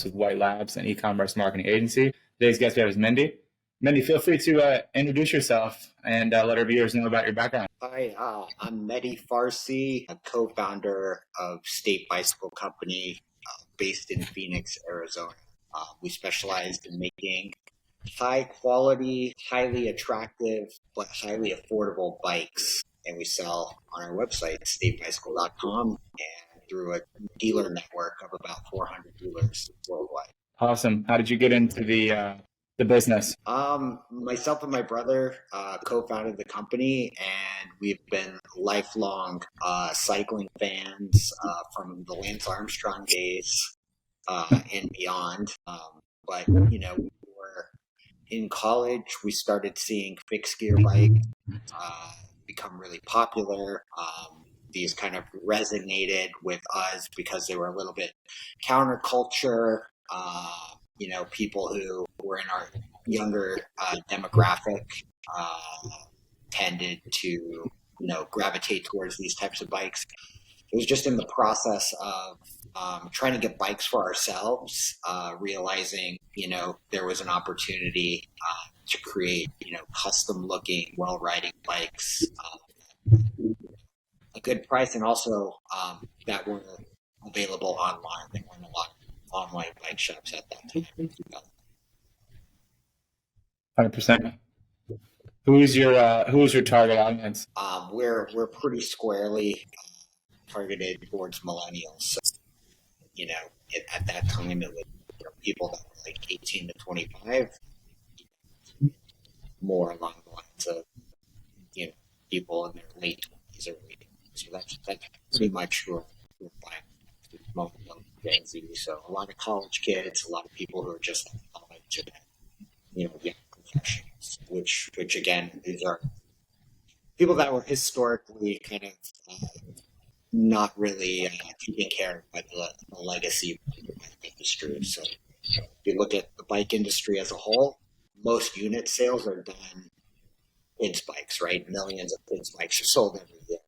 Professionals with White Labs, an e-commerce marketing agency. Today's guest we have is Mehdi. Mehdi, feel free to introduce yourself and let our viewers know about your background. Hi, I'm Mehdi Farsi, a co-founder of State Bicycle Company based in Phoenix, Arizona. We specialize in making high quality, highly attractive, but highly affordable bikes. And we sell on our website, statebicycle.com, and through a dealer network of about 400 dealers worldwide. Awesome. How did you get into the business? Myself and my brother co-founded the company, and we've been lifelong cycling fans from the Lance Armstrong days and beyond. But we were in college. We started seeing fixed gear bikes become really popular. These kind of resonated with us because they were a little bit counterculture. People who were in our younger demographic tended to, gravitate towards these types of bikes. It was just in the process of trying to get bikes for ourselves, realizing, there was an opportunity to create, custom looking, well riding bikes, a good price, and also that were available online. There weren't a lot of online bike shops at that time. 100%. Who's your target audience? We're pretty squarely targeted towards millennials. So, at that time it was people that were like 18 to 25, more along the lines of people in their late 20s or late 80s. So that's pretty much who we're buying Gen Z. So a lot of college kids, a lot of people who are just in college, young professionals, which again, these are people that were historically kind of not really taken care of by the legacy of the bike industry. So if you look at the bike industry as a whole, most unit sales are done in bikes, right? Millions of bikes are sold every year.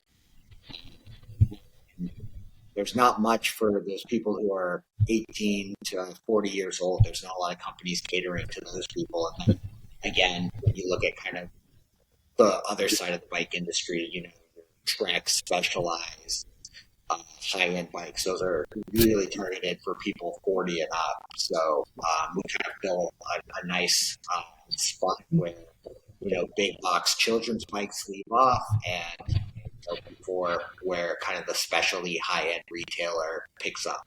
There's not much for those people who are 18 to 40 years old. There's not a lot of companies catering to those people. And then again, when you look at kind of the other side of the bike industry, Trek, Specialized, high-end bikes, those are really targeted for people 40 and up. So we kind of built a nice spot where, big box children's bikes leave off, and before where kind of the specialty high-end retailer picks up.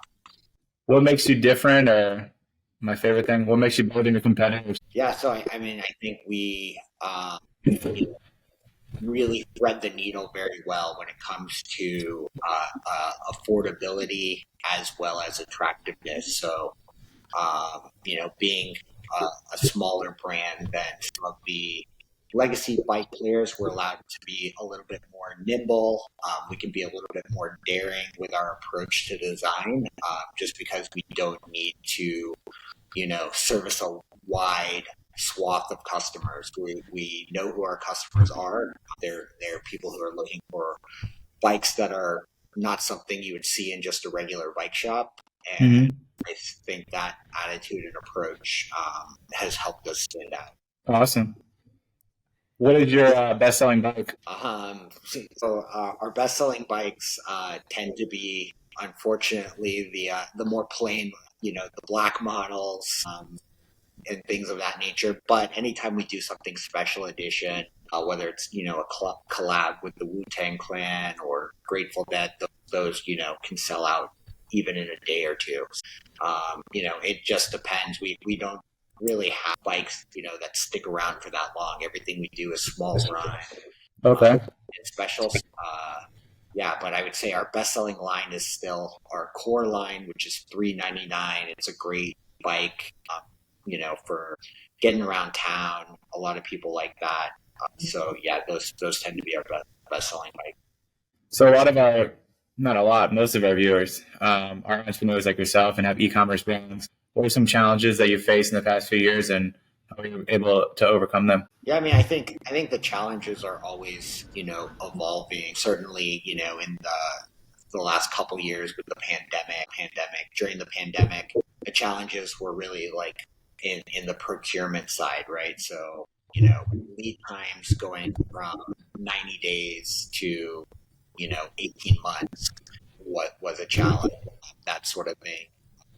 What makes you different, or my favorite thing, what makes you better than your competitors? Yeah, so I think we really thread the needle very well when it comes to affordability as well as attractiveness. So, being a smaller brand than some of the legacy bike players, we're allowed to be a little bit more nimble. We can be a little bit more daring with our approach to design, just because we don't need to, service a wide swath of customers. We know who our customers are. They're people who are looking for bikes that are not something you would see in just a regular bike shop. And I think that attitude and approach has helped us stand out. Awesome. What is your best-selling bike? So our best-selling bikes tend to be, unfortunately, the more plain, the black models and things of that nature. But anytime we do something special edition, whether it's a collab with the Wu-Tang Clan or Grateful Dead, those can sell out even in a day or two. It just depends. We don't really have bikes, that stick around for that long. Everything we do is small run. Okay. And specials. But I would say our best-selling line is still our core line, which is $399. It's a great bike, for getting around town. A lot of people like that. Those tend to be our best-selling bike. So most of our viewers are entrepreneurs like yourself and have e-commerce brands. What are some challenges that you faced in the past few years, and how were you able to overcome them? Yeah, I think the challenges are always, evolving. Certainly, in the last couple of years with the pandemic. During the pandemic, the challenges were really like in the procurement side, right? So, lead times going from 90 days to, 18 months, what was a challenge, that sort of thing,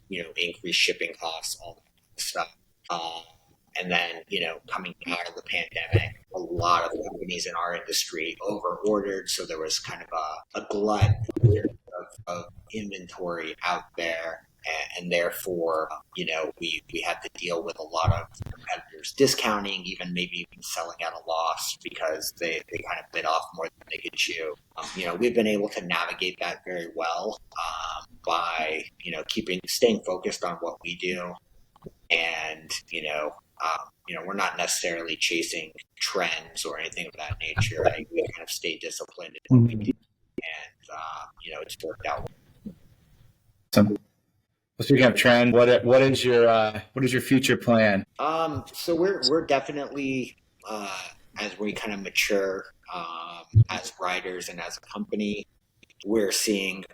increased shipping costs, all that kind of stuff. Um, and then, coming out of the pandemic, a lot of companies in our industry over ordered. So there was kind of a glut of inventory out there. And therefore, we had to deal with a lot of competitors discounting, maybe even selling at a loss because they kind of bit off more than they could chew. We've been able to navigate that very well by, staying focused on what we do. And, we're not necessarily chasing trends or anything of that nature. Like, we kind of stay disciplined in what we do. And, it's worked out. Awesome. Well, speaking of trend, what is your future plan? So we're definitely, as we kind of mature, as riders and as a company, we're seeing,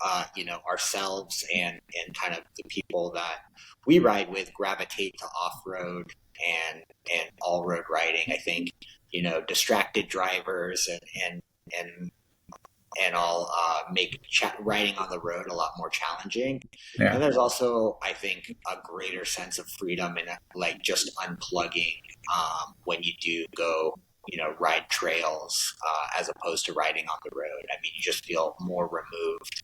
ourselves and kind of the people that we ride with gravitate to off-road and all-road riding. I think, distracted drivers and all make riding on the road a lot more challenging. Yeah. And there's also, I think, a greater sense of freedom in like just unplugging when you do go, ride trails as opposed to riding on the road. I mean, you just feel more removed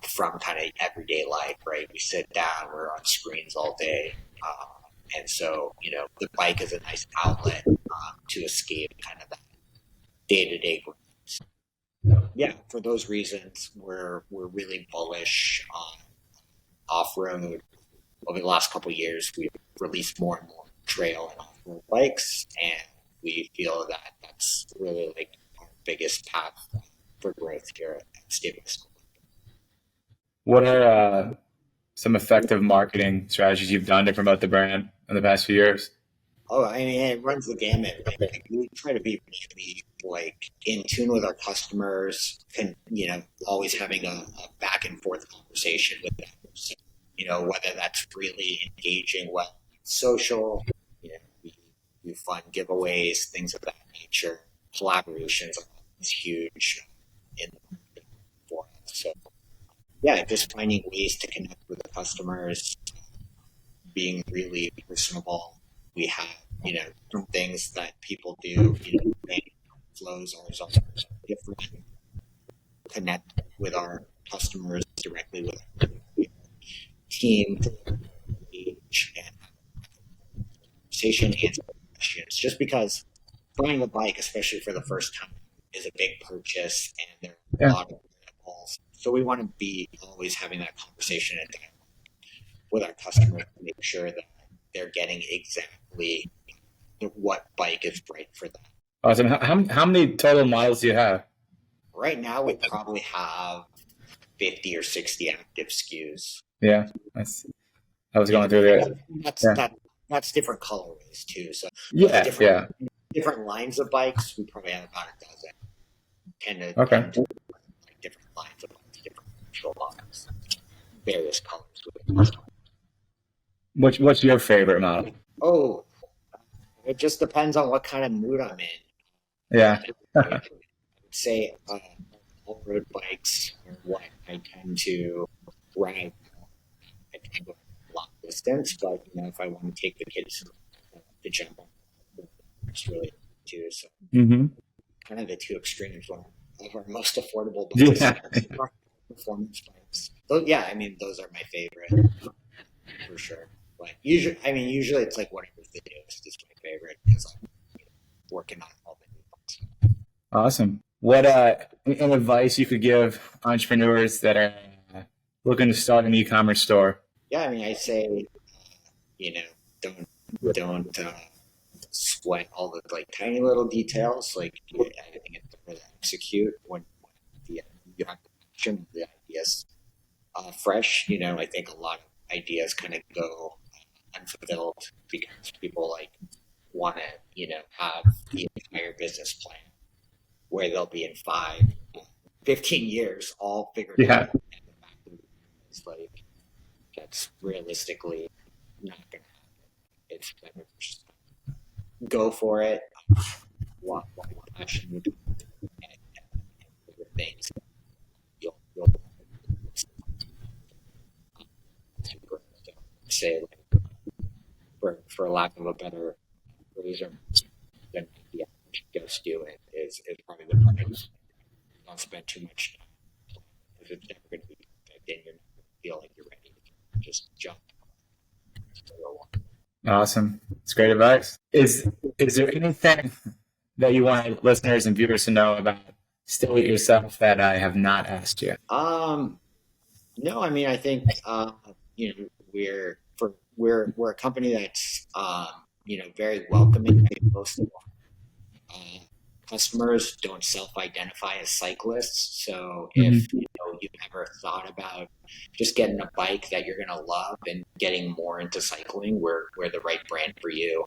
from kind of everyday life, right? We sit down, we're on screens all day. And so, the bike is a nice outlet to escape kind of that day-to-day. Yeah, for those reasons, we're really bullish on off-road. Over the last couple of years, we've released more and more trail and off-road bikes, and we feel that that's really like our biggest path for growth here at Staples. What are some effective marketing strategies you've done to promote the brand in the past few years? Oh, I mean, it runs the gamut. Like, we try to be really like in tune with our customers, and always having a back and forth conversation with them. So, whether that's really engaging well in social, we do fun giveaways, things of that nature. Collaborations are always huge in for us. So yeah, just finding ways to connect with the customers, being really personable. We have, some things that people do, flows are different. Connect with our customers directly with our team, engage and conversation, answer questions. Just because buying a bike, especially for the first time, is a big purchase and there are a lot of variables. So we want to be always having that conversation with our customers to make sure that they're getting exactly what bike is right for them. Awesome. How many total models do you have? Right now, we probably have 50 or 60 active SKUs. Yeah, I was going through there. That's different colorways too. So different lines of bikes. We probably have about a dozen. 10 to like different lines of bikes, different control models, various colors. What's your favorite model? Oh, it just depends on what kind of mood I'm in. Yeah. I would say all-road bikes are what I tend to ride. I tend to go a long distance, but if I want to take the kids to jump on, it's really too. So kind of the two extremes of our most affordable bikes. Yeah. Performance bikes. So, yeah, I mean, those are my favorite for sure. Like usually it's like whatever's the newest is my favorite because I'm working on all the new ones. Awesome. What any advice you could give entrepreneurs that are looking to start an e-commerce store? Yeah, I mean, I say, don't sweat all the like tiny little details. Like I think it's really execute when you have the passion, the ideas fresh. I think a lot of ideas kind of go unfulfilled because people want to have the entire business plan where they'll be in 15 years all figured out. It's like that's really realistically not going to happen. It's kind of just go for it, walk passion, and other things. You'll say, like, for lack of a better phrase, or than the average ghost doing is probably the part. Don't spend too much time because it's never going to be perfect, and you're not going to feel like you're ready to just jump. Awesome. It's great advice. Is there anything that you want listeners and viewers to know about Still Eat Yourself that I have not asked you? No, I mean, I think we're a company that's very welcoming. I think most of our customers don't self-identify as cyclists, so if you've ever thought about just getting a bike that you're going to love and getting more into cycling, we're the right brand for you.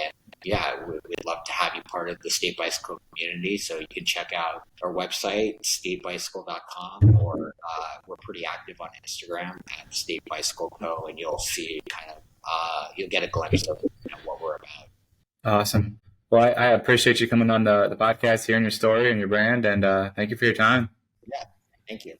And yeah, we'd love to have you part of the State Bicycle community. So you can check out our website, statebicycle.com, or we're pretty active on Instagram at State Bicycle Co. And you'll see you'll get a glimpse of what we're about. Awesome. Well, I appreciate you coming on the podcast, hearing your story and your brand, and thank you for your time. Yeah, thank you.